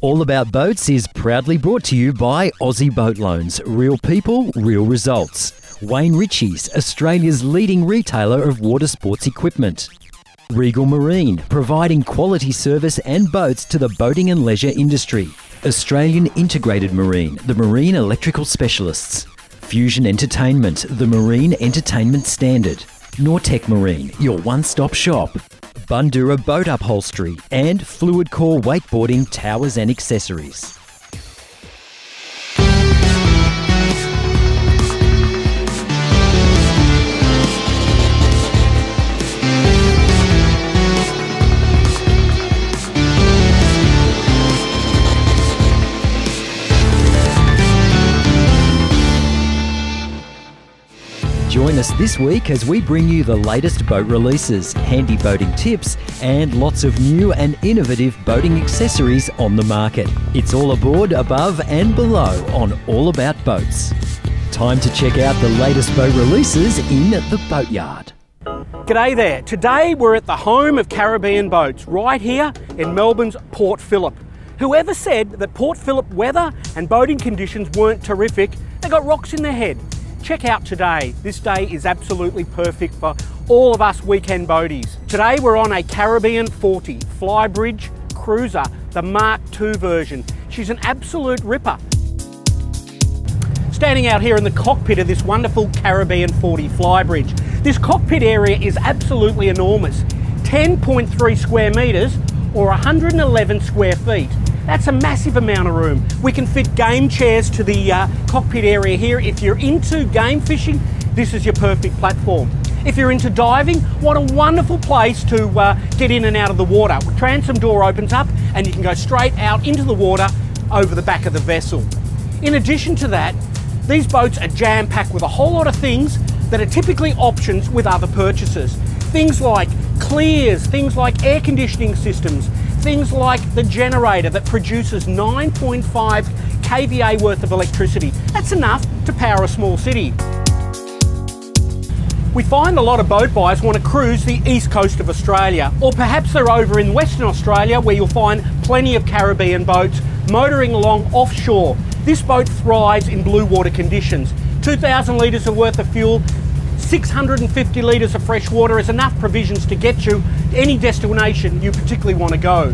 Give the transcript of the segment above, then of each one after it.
All About Boats is proudly brought to you by Aussie Boat Loans. Real people, real results. Wayne Ritchies, Australia's leading retailer of water sports equipment. Regal Marine, providing quality service and boats to the boating and leisure industry. Australian Integrated Marine, the marine electrical specialists. Fusion Entertainment, the marine entertainment standard. Nortec Marine, your one-stop shop. Bundura Boat Upholstery and Fluid Core Wakeboarding Towers and Accessories. Join us this week as we bring you the latest boat releases, handy boating tips, and lots of new and innovative boating accessories on the market. It's all aboard, above and below on All About Boats. Time to check out the latest boat releases in the Boatyard. G'day there. Today we're at the home of Caribbean boats, right here in Melbourne's Port Phillip. Whoever said that Port Phillip weather and boating conditions weren't terrific, they got rocks in their head. Check out today. This day is absolutely perfect for all of us weekend boaties. Today we're on a Caribbean 40 Flybridge cruiser, the Mark II version. She's an absolute ripper. Standing out here in the cockpit of this wonderful Caribbean 40 Flybridge. This cockpit area is absolutely enormous. 10.3 square metres or 111 square feet. That's a massive amount of room. We can fit game chairs to the cockpit area here. If you're into game fishing, this is your perfect platform. If you're into diving, what a wonderful place to get in and out of the water. The transom door opens up and you can go straight out into the water over the back of the vessel. In addition to that, these boats are jam-packed with a whole lot of things that are typically options with other purchases. Things like clears, things like air conditioning systems, things like the generator that produces 9.5 kVA worth of electricity. That's enough to power a small city. We find a lot of boat buyers want to cruise the east coast of Australia, or perhaps they're over in Western Australia where you'll find plenty of Caribbean boats motoring along offshore. This boat thrives in blue water conditions. 2,000 litres of worth of fuel, 650 litres of fresh water is enough provisions to get you to any destination you particularly want to go.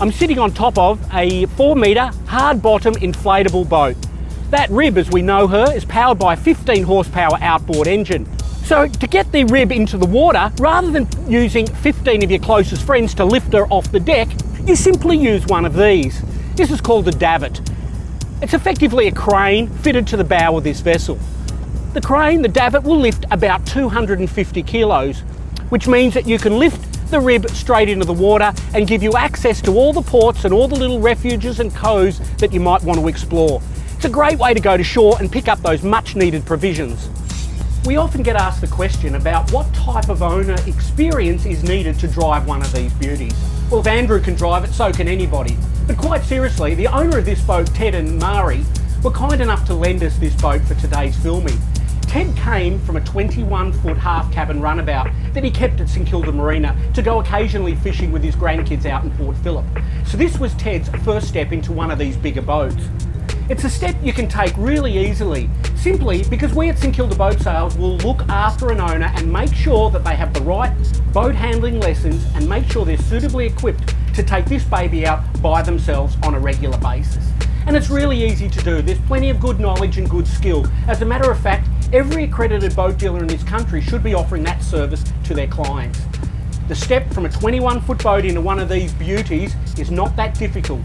I'm sitting on top of a 4-metre hard-bottom inflatable boat. That rib, as we know her, is powered by a 15 horsepower outboard engine. So to get the rib into the water, rather than using 15 of your closest friends to lift her off the deck, you simply use one of these. This is called a davit. It's effectively a crane fitted to the bow of this vessel. The crane, the davit, will lift about 250 kilos, which means that you can lift the rib straight into the water and give you access to all the ports and all the little refuges and coves that you might want to explore. It's a great way to go to shore and pick up those much needed provisions. We often get asked the question about what type of owner experience is needed to drive one of these beauties. Well, if Andrew can drive it, so can anybody. But quite seriously, the owner of this boat, Ted and Mari, were kind enough to lend us this boat for today's filming. Ted came from a 21-foot half-cabin runabout that he kept at St Kilda Marina to go occasionally fishing with his grandkids out in Port Phillip. So this was Ted's first step into one of these bigger boats. It's a step you can take really easily, simply because we at St Kilda Boat Sales will look after an owner and make sure that they have the right boat handling lessons and make sure they're suitably equipped to take this baby out by themselves on a regular basis. And it's really easy to do. There's plenty of good knowledge and good skill. As a matter of fact, every accredited boat dealer in this country should be offering that service to their clients. The step from a 21-foot boat into one of these beauties is not that difficult.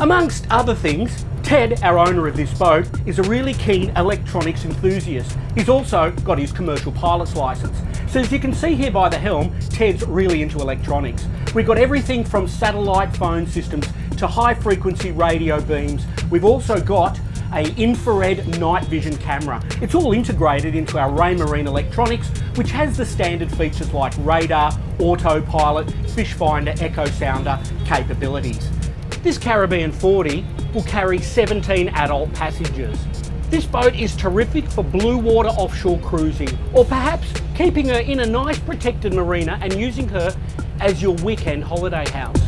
Amongst other things, Ted, our owner of this boat, is a really keen electronics enthusiast. He's also got his commercial pilot's license. So as you can see here by the helm, Ted's really into electronics. We've got everything from satellite phone systems to high frequency radio beams. We've also got an infrared night vision camera. It's all integrated into our Ray Marine electronics, which has the standard features like radar, autopilot, fish finder, echo sounder capabilities. This Caribbean 40 will carry 17 adult passengers. This boat is terrific for blue water offshore cruising, or perhaps keeping her in a nice protected marina and using her as your weekend holiday house.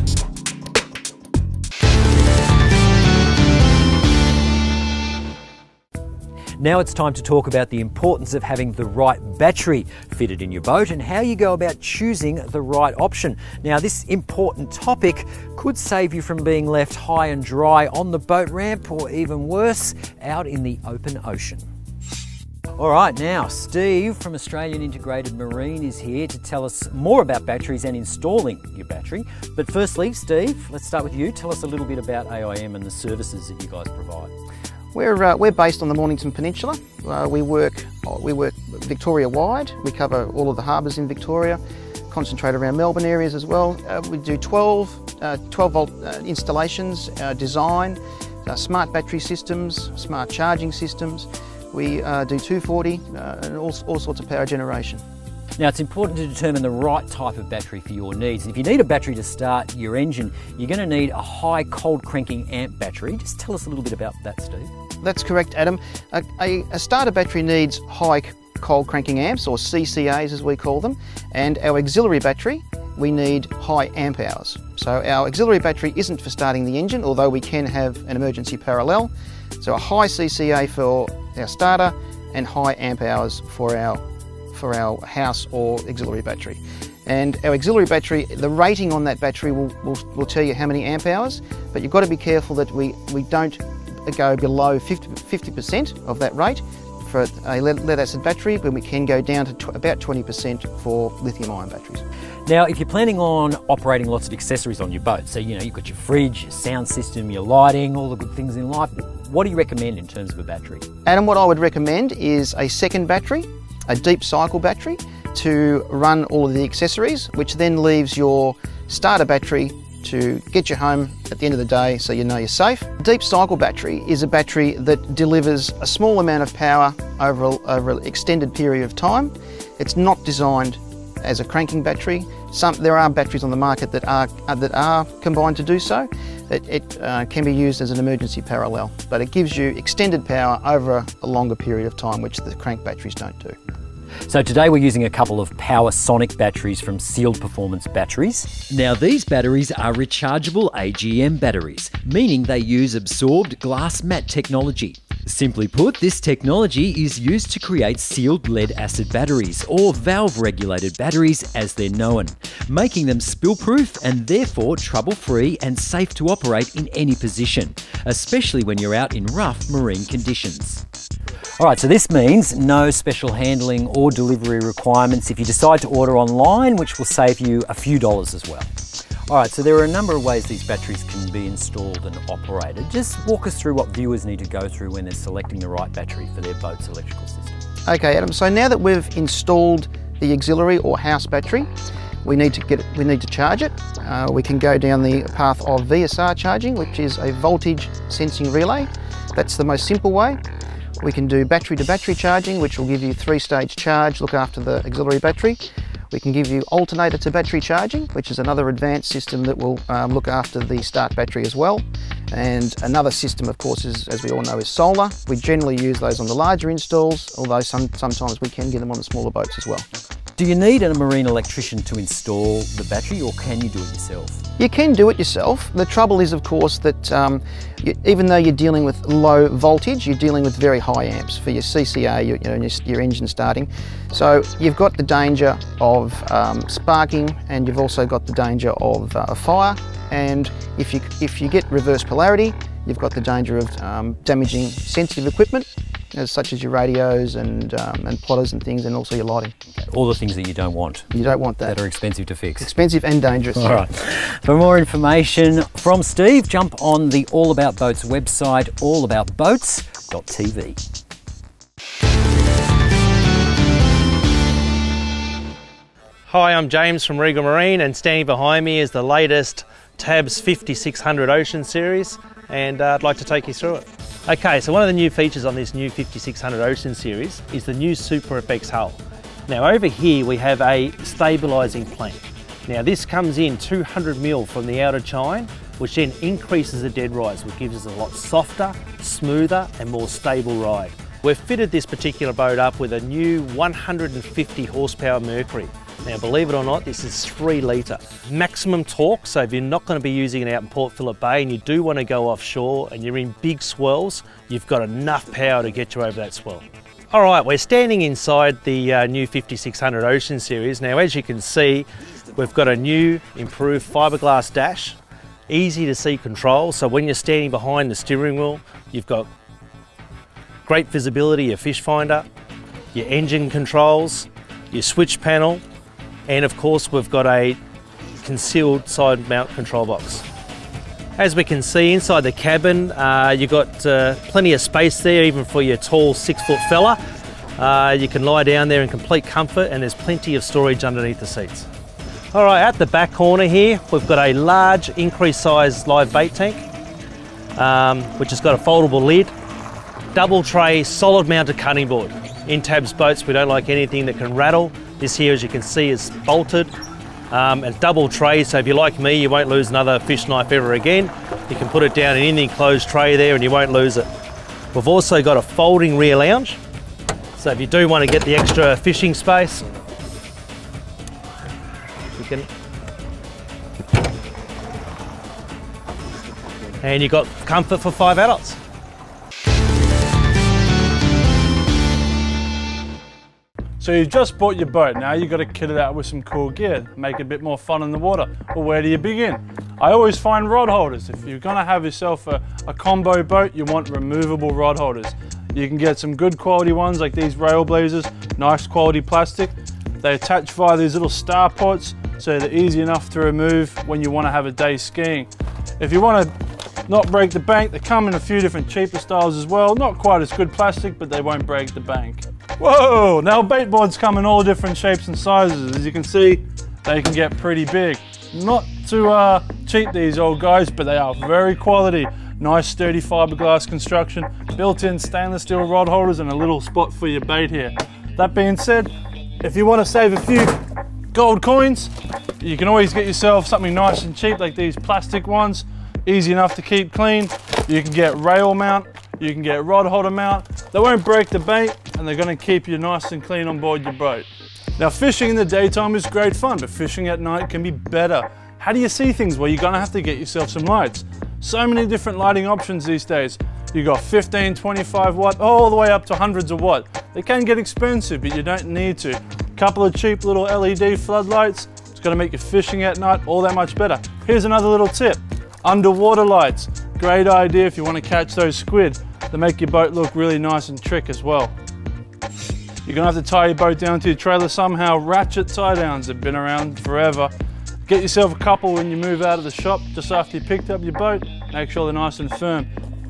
Now it's time to talk about the importance of having the right battery fitted in your boat and how you go about choosing the right option. Now, this important topic could save you from being left high and dry on the boat ramp, or even worse, out in the open ocean. All right, now Steve from Australian Integrated Marine is here to tell us more about batteries and installing your battery. But firstly, Steve, let's start with you. Tell us a little bit about AIM and the services that you guys provide. We're based on the Mornington Peninsula. We work Victoria-wide. We cover all of the harbours in Victoria, concentrate around Melbourne areas as well. We do 12 volt installations, design, smart battery systems, smart charging systems. We do 240 and all sorts of power generation. Now, it's important to determine the right type of battery for your needs. If you need a battery to start your engine, you're going to need a high cold cranking amp battery. Just tell us a little bit about that, Steve. That's correct, Adam. A starter battery needs high cold cranking amps, or CCAs as we call them, and our auxiliary battery, we need high amp hours. So our auxiliary battery isn't for starting the engine, although we can have an emergency parallel. So a high CCA for our starter and high amp hours for our house or auxiliary battery. And our auxiliary battery, the rating on that battery will tell you how many amp hours, but you've got to be careful that we don't go below 50% of that rate for a lead acid battery, when we can go down to about 20% for lithium ion batteries. Now, if you're planning on operating lots of accessories on your boat, so you've got your fridge, your sound system, your lighting, all the good things in life, what do you recommend in terms of a battery? Adam, what I would recommend is a second battery, a deep cycle battery, to run all of the accessories, which then leaves your starter battery to get you home at the end of the day so you know you're safe. Deep cycle battery is a battery that delivers a small amount of power over an extended period of time. It's not designed as a cranking battery. There are batteries on the market that are combined to do so. It can be used as an emergency parallel, but it gives you extended power over a longer period of time, which the crank batteries don't do. So today we're using a couple of PowerSonic batteries from Sealed Performance Batteries. Now, these batteries are rechargeable AGM batteries, meaning they use absorbed glass mat technology. Simply put, this technology is used to create sealed lead acid batteries, or valve-regulated batteries as they're known, making them spill-proof and therefore trouble-free and safe to operate in any position, especially when you're out in rough marine conditions. Alright, so this means no special handling or delivery requirements if you decide to order online, which will save you a few dollars as well. Alright, so there are a number of ways these batteries can be installed and operated. Just walk us through what viewers need to go through when they're selecting the right battery for their boat's electrical system. Okay, Adam, so now that we've installed the auxiliary or house battery, we need to charge it. We can go down the path of VSR charging, which is a voltage sensing relay. That's the most simple way. We can do battery to battery charging, which will give you 3-stage charge, look after the auxiliary battery. We can give you alternator to battery charging, which is another advanced system that will look after the start battery as well. And another system, of course, is, as we all know, is solar. We generally use those on the larger installs, although sometimes we can get them on the smaller boats as well. Do you need a marine electrician to install the battery, or can you do it yourself? You can do it yourself. The trouble is, of course, that even though you're dealing with low voltage, you're dealing with very high amps for your CCA, your engine starting. So you've got the danger of sparking, and you've also got the danger of a fire. And if you get reverse polarity, you've got the danger of damaging sensitive equipment, such as your radios and plotters and things, and also your lighting. All the things that you don't want. You don't want that. That are expensive to fix. Expensive and dangerous. All right. For more information from Steve, jump on the All About Boats website, allaboutboats.tv. Hi, I'm James from Regal Marine, and standing behind me is the latest TABS 5600 Ocean Series, and I'd like to take you through it. Okay, so one of the new features on this new 5600 Ocean Series is the new Super FX hull. Now over here we have a stabilising plank. Now this comes in 200mm from the outer chine, which then increases the dead rise, which gives us a lot softer, smoother and more stable ride. We've fitted this particular boat up with a new 150 horsepower Mercury. Now believe it or not, this is 3 litre. Maximum torque, so if you're not going to be using it out in Port Phillip Bay and you do want to go offshore and you're in big swells, you've got enough power to get you over that swell. All right, we're standing inside the new 5600 Ocean Series. Now as you can see, we've got a new improved fiberglass dash, easy to see control, so when you're standing behind the steering wheel, you've got great visibility, your fish finder, your engine controls, your switch panel, and of course we've got a concealed side mount control box. As we can see inside the cabin, you've got plenty of space there even for your tall 6-foot fella. You can lie down there in complete comfort and there's plenty of storage underneath the seats. All right, at the back corner here, we've got a large increased size live bait tank, which has got a foldable lid, double tray, solid mounted cutting board. In Tabs boats, we don't like anything that can rattle. This here, as you can see, is bolted and double tray, so if you're like me, you won't lose another fish knife ever again. You can put it down in any enclosed tray there and you won't lose it. We've also got a folding rear lounge, so if you do want to get the extra fishing space, you can. And you've got comfort for 5 adults. So you've just bought your boat, now you've got to kit it out with some cool gear, make it a bit more fun in the water. Well, where do you begin? I always find rod holders. If you're going to have yourself a combo boat, you want removable rod holders. You can get some good quality ones like these Railblazers, nice quality plastic. They attach via these little star ports, so they're easy enough to remove when you want to have a day skiing. If you want to not break the bank, they come in a few different cheaper styles as well. Not quite as good plastic, but they won't break the bank. Whoa, now bait boards come in all different shapes and sizes. As you can see, they can get pretty big. Not to cheat these old guys, but they are very quality. Nice sturdy fiberglass construction, built-in stainless steel rod holders and a little spot for your bait here. That being said, if you want to save a few gold coins, you can always get yourself something nice and cheap like these plastic ones. Easy enough to keep clean. You can get rail mount, you can get rod holder mount. They won't break the bait and they're going to keep you nice and clean on board your boat. Now fishing in the daytime is great fun, but fishing at night can be better. How do you see things? Well, you're going to have to get yourself some lights. So many different lighting options these days. You got 15, 25 watt, all the way up to hundreds of watt. They can get expensive, but you don't need to. A couple of cheap little LED floodlights, it's going to make your fishing at night all that much better. Here's another little tip. Underwater lights, great idea if you want to catch those squid. They make your boat look really nice and trick as well. You're going to have to tie your boat down to your trailer somehow. Ratchet tie downs have been around forever. Get yourself a couple when you move out of the shop just after you picked up your boat. Make sure they're nice and firm.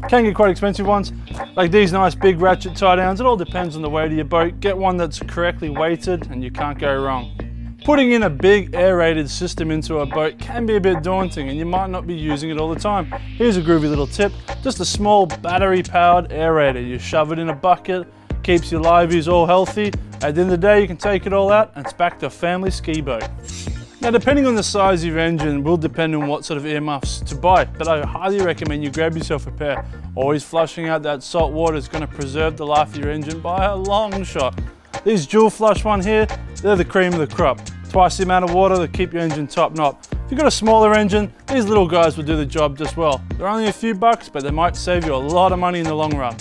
Can get quite expensive ones, like these nice big ratchet tie downs. It all depends on the weight of your boat. Get one that's correctly weighted and you can't go wrong. Putting in a big aerated system into a boat can be a bit daunting and you might not be using it all the time. Here's a groovy little tip, just a small battery powered aerator. You shove it in a bucket, keeps your liveys all healthy. At the end of the day you can take it all out and it's back to a family ski boat. Now depending on the size of your engine will depend on what sort of earmuffs to buy, but I highly recommend you grab yourself a pair. Always flushing out that salt water is going to preserve the life of your engine by a long shot. These dual flush one here, they're the cream of the crop. Twice the amount of water to keep your engine top knot. If you've got a smaller engine, these little guys will do the job just well. They're only a few bucks, but they might save you a lot of money in the long run.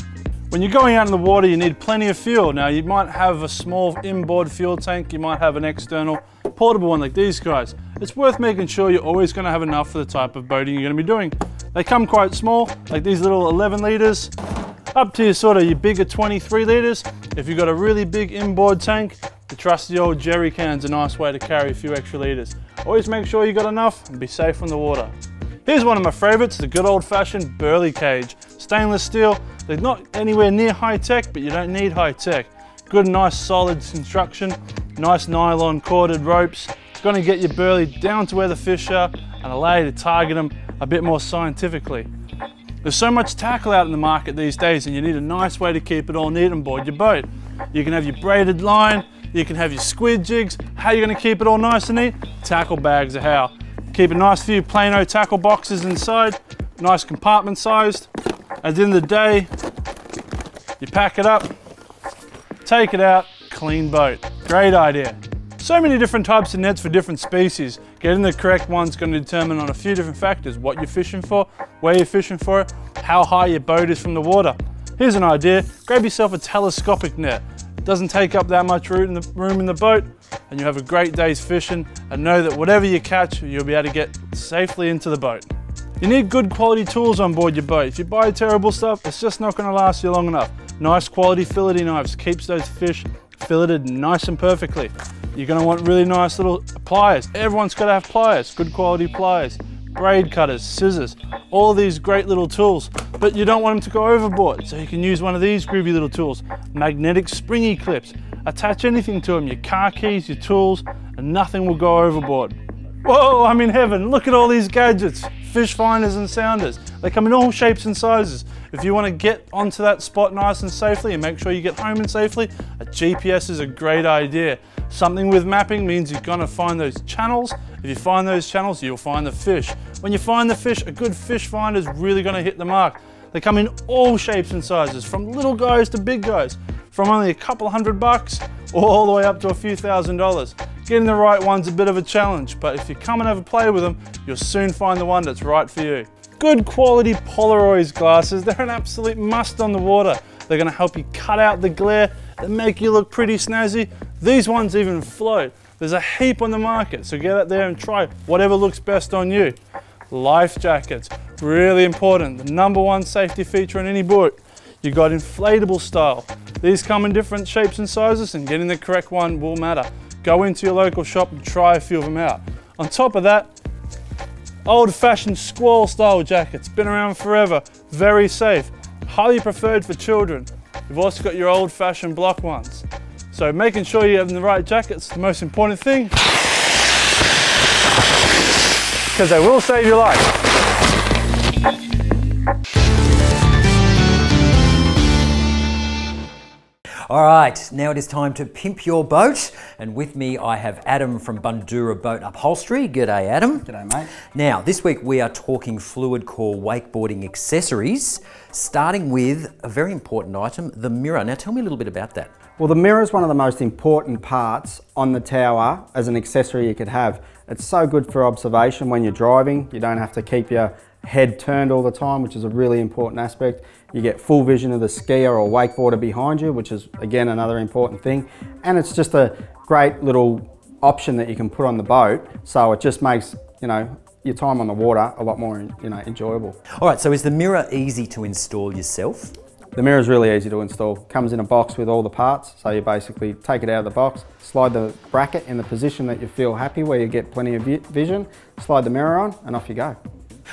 When you're going out in the water, you need plenty of fuel. Now you might have a small inboard fuel tank, you might have an external portable one like these guys. It's worth making sure you're always going to have enough for the type of boating you're going to be doing. They come quite small, like these little 11 litres, up to your bigger 23 litres. If you've got a really big inboard tank, the trusty old jerry can's a nice way to carry a few extra litres. Always make sure you got enough and be safe on the water. Here's one of my favourites, the good old-fashioned burley cage. Stainless steel, they're not anywhere near high-tech, but you don't need high-tech. Good, nice, solid construction, nice nylon corded ropes. It's going to get your burley down to where the fish are and allow you to target them a bit more scientifically. There's so much tackle out in the market these days and you need a nice way to keep it all neat on board your boat. You can have your braided line, you can have your squid jigs. How are you going to keep it all nice and neat? Tackle bags are how. Keep a nice few Plano tackle boxes inside, nice compartment sized. At the end of the day, you pack it up, take it out, clean boat. Great idea. So many different types of nets for different species. Getting the correct one's going to determine on a few different factors: what you're fishing for, where you're fishing for it, how high your boat is from the water. Here's an idea: grab yourself a telescopic net. It doesn't take up that much room in the boat, and you have a great day's fishing, and know that whatever you catch, you'll be able to get safely into the boat. You need good quality tools on board your boat. If you buy terrible stuff, it's just not going to last you long enough. Nice quality filleting knives keeps those fish filleted nice and perfectly. You're going to want really nice little pliers. Everyone's got to have pliers, good quality pliers, braid cutters, scissors, all these great little tools. But you don't want them to go overboard, so you can use one of these groovy little tools, magnetic springy clips. Attach anything to them, your car keys, your tools, and nothing will go overboard. Whoa, I'm in heaven. Look at all these gadgets. Fish finders and sounders. They come in all shapes and sizes. If you want to get onto that spot nice and safely and make sure you get home and safely, a GPS is a great idea. Something with mapping means you're going to find those channels. If you find those channels, you'll find the fish. When you find the fish, a good fish finder is really going to hit the mark. They come in all shapes and sizes, from little guys to big guys, from only a couple $100 all the way up to a few $1,000s. Getting the right one's a bit of a challenge, but if you come and have a play with them, you'll soon find the one that's right for you. Good quality Polaroid glasses, they're an absolute must on the water. They're going to help you cut out the glare and make you look pretty snazzy. These ones even float. There's a heap on the market, so get out there and try whatever looks best on you. Life jackets, really important. The #1 safety feature on any boat. You got inflatable style. These come in different shapes and sizes, and getting the correct one will matter. Go into your local shop and try a few of them out. On top of that, old-fashioned squall style jackets, been around forever, very safe, highly preferred for children. You've also got your old-fashioned block ones. So making sure you have the right jackets is the most important thing, because they will save your life. All right, now it is time to pimp your boat. And with me, I have Adam from Bundoora Boat Upholstery. G'day, Adam. G'day, mate. Now, this week we are talking fluid core wakeboarding accessories, starting with a very important item, the mirror. Now, tell me a little bit about that. Well, the mirror is one of the most important parts on the tower as an accessory you could have. It's so good for observation when you're driving. You don't have to keep your head turned all the time, which is a really important aspect. You get full vision of the skier or wakeboarder behind you, which is again another important thing. And it's just a great little option that you can put on the boat, so it just makes, you know, your time on the water a lot more, enjoyable. All right, so is the mirror easy to install yourself? The mirror is really easy to install. Comes in a box with all the parts, so you basically take it out of the box, slide the bracket in the position that you feel happy, where you get plenty of vision, slide the mirror on, and off you go.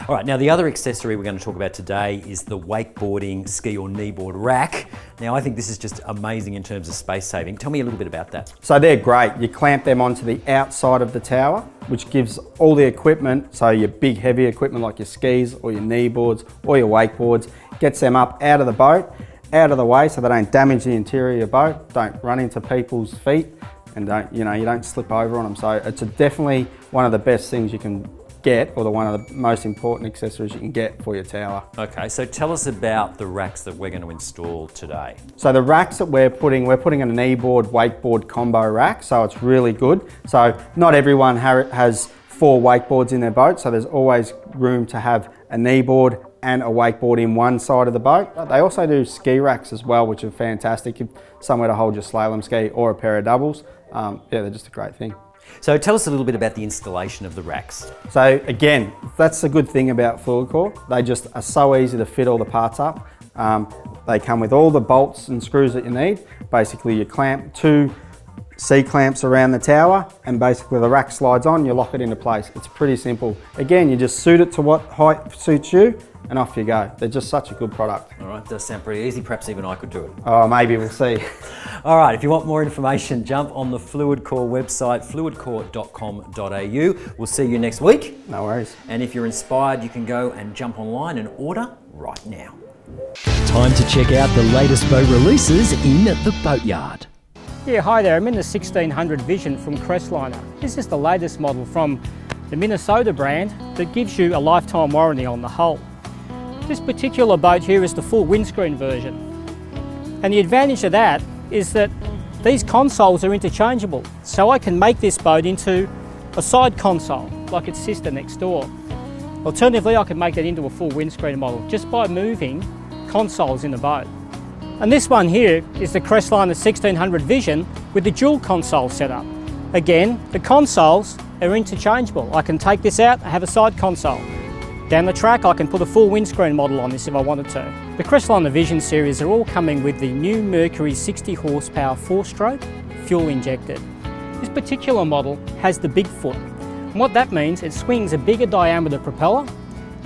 All right, now the other accessory we're going to talk about today is the wakeboarding ski or kneeboard rack. Now I think this is just amazing in terms of space saving. Tell me a little bit about that. So they're great. You clamp them onto the outside of the tower, which gives all the equipment, so your big heavy equipment like your skis or your kneeboards or your wakeboards, gets them up out of the boat, out of the way so they don't damage the interior of your boat, don't run into people's feet, and you don't slip over on them. So it's definitely one of the best things you can get, or one of the most important accessories you can get for your tower. Okay, so tell us about the racks that we're going to install today. So the racks that we're putting in a kneeboard wakeboard combo rack, so it's really good. So not everyone has 4 wakeboards in their boat, so there's always room to have a kneeboard and a wakeboard in one side of the boat. They also do ski racks as well, which are fantastic. Somewhere to hold your slalom ski or a pair of doubles. Yeah, they're just a great thing. So tell us a little bit about the installation of the racks. So again, that's the good thing about fluid core. They just are so easy to fit all the parts up. They come with all the bolts and screws that you need. Basically you clamp 2 C-clamps around the tower, and basically the rack slides on, you lock it into place. It's pretty simple. Again, you just suit it to what height suits you, and off you go. They're just such a good product. All right, does sound pretty easy. Perhaps even I could do it. Oh, maybe, we'll see. All right, if you want more information, jump on the Fluid Core website, fluidcore.com.au. We'll see you next week. No worries. And if you're inspired, you can go and jump online and order right now. Time to check out the latest boat releases in the Boatyard. Yeah, hi there, I'm in the 1600 Vision from Crestliner. This is the latest model from the Minnesota brand that gives you a lifetime warranty on the hull. This particular boat here is the full windscreen version. And the advantage of that is that these consoles are interchangeable, so I can make this boat into a side console, like its sister next door. Alternatively, I can make that into a full windscreen model just by moving consoles in the boat. And this one here is the Crestliner 1600 Vision with the dual console setup. Again, the consoles are interchangeable. I can take this out and have a side console. Down the track, I can put a full windscreen model on this if I wanted to. The Crestliner Vision series are all coming with the new Mercury 60 horsepower 4-stroke, fuel injected. This particular model has the big foot. And what that means, it swings a bigger diameter propeller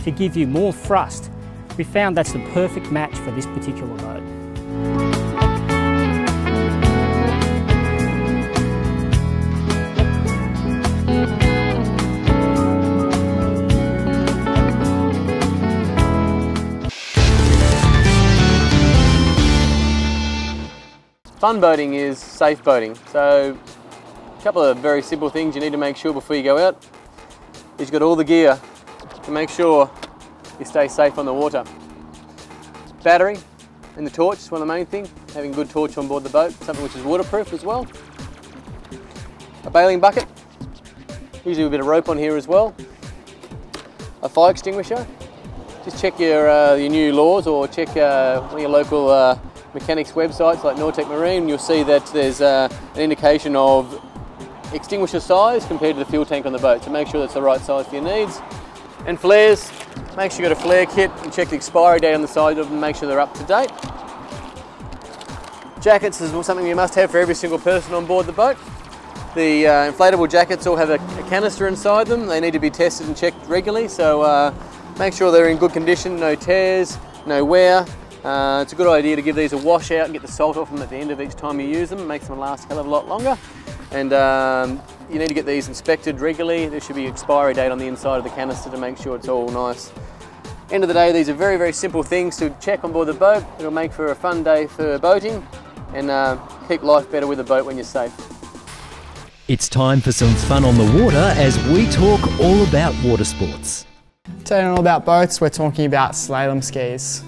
to give you more thrust. We found that's the perfect match for this particular boat. Fun boating is safe boating. So a couple of very simple things you need to make sure before you go out is you've got all the gear to make sure you stay safe on the water. Battery and the torch is one of the main things. Having a good torch on board the boat, something which is waterproof as well. A bailing bucket, usually with a bit of rope on here as well. A fire extinguisher. Just check your new laws, or check one of your local mechanics websites like Nortec Marine. You'll see that there's an indication of extinguisher size compared to the fuel tank on the boat, so make sure that's the right size for your needs. And flares, make sure you've got a flare kit and check the expiry date on the side of them and make sure they're up to date. Jackets is something you must have for every single person on board the boat. The inflatable jackets all have a canister inside them. They need to be tested and checked regularly, so make sure they're in good condition, no tears, no wear. It's a good idea to give these a wash out and get the salt off them at the end of each time you use them. It makes them last a hell of a lot longer. And you need to get these inspected regularly. There should be an expiry date on the inside of the canister to make sure it's all nice. End of the day, these are very, very simple things to check on board the boat. It'll make for a fun day for boating and keep life better with the boat when you're safe. It's time for some fun on the water as we talk all about water sports. Today on All About Boats, we're talking about slalom skis.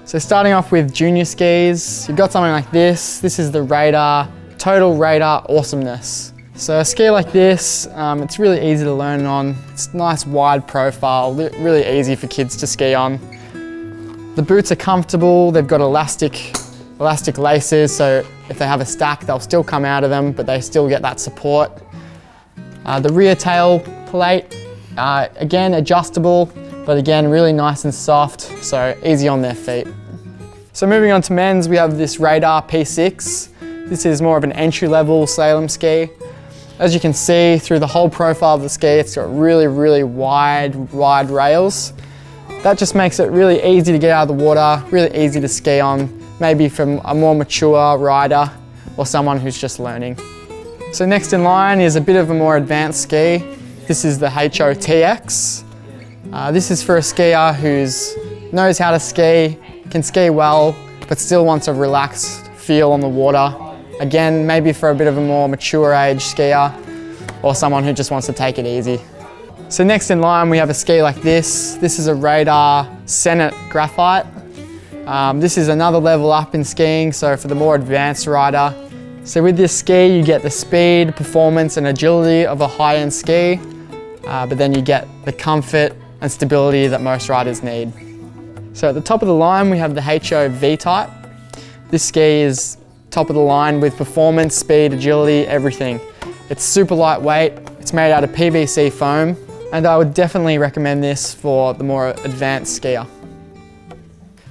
So starting off with junior skis, you've got something like this. This is the Radar, Total Radar Awesomeness. So a ski like this, it's really easy to learn on. It's nice wide profile, really easy for kids to ski on. The boots are comfortable, they've got elastic laces, so if they have a stack, they'll still come out of them, but they still get that support. The rear tail plate, again adjustable, but again really nice and soft, so easy on their feet. So moving on to men's, we have this Radar P6. This is more of an entry-level slalom ski. As you can see through the whole profile of the ski, it's got really, really wide rails. That just makes it really easy to get out of the water, really easy to ski on, maybe from a more mature rider or someone who's just learning. So next in line is a bit of a more advanced ski. This is the HOTX. This is for a skier who knows how to ski, can ski well, but still wants a relaxed feel on the water. Again, maybe for a bit of a more mature age skier or someone who just wants to take it easy. So next in line we have a ski like this. This is a Radar Senate Graphite. This is another level up in skiing, so for the more advanced rider. So with this ski you get the speed, performance and agility of a high-end ski, but then you get the comfort and stability that most riders need. So at the top of the line we have the HO V-Type. This ski is top of the line with performance, speed, agility, everything. It's super lightweight, it's made out of PVC foam, and I would definitely recommend this for the more advanced skier.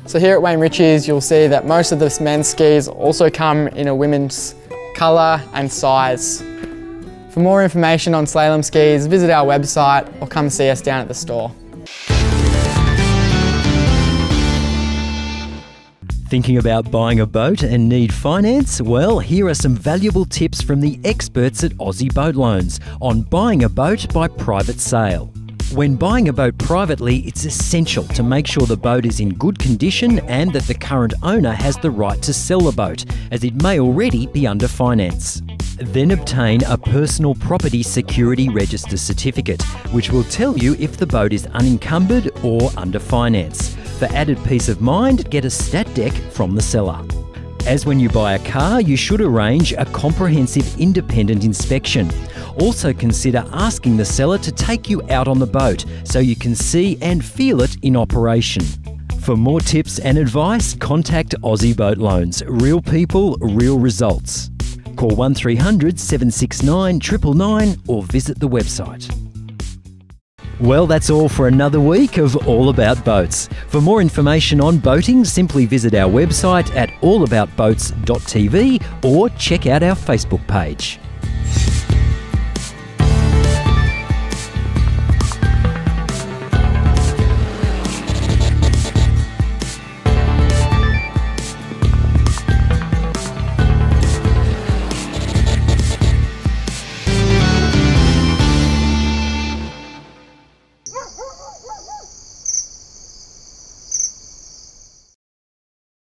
So here at Wayne Ritchies you'll see that most of the men's skis also come in a women's colour and size. For more information on slalom skis, visit our website or come see us down at the store. Thinking about buying a boat and need finance? Well, here are some valuable tips from the experts at Aussie Boat Loans on buying a boat by private sale. When buying a boat privately, it's essential to make sure the boat is in good condition and that the current owner has the right to sell the boat, as it may already be under finance. Then obtain a personal property security register certificate, which will tell you if the boat is unencumbered or under finance. For added peace of mind, get a stat deck from the seller. As when you buy a car, you should arrange a comprehensive independent inspection. Also consider asking the seller to take you out on the boat so you can see and feel it in operation. For more tips and advice, contact Aussie Boat Loans. Real people, real results. Call 1300 769 999 or visit the website. Well, that's all for another week of All About Boats. For more information on boating, simply visit our website at allaboutboats.tv or check out our Facebook page.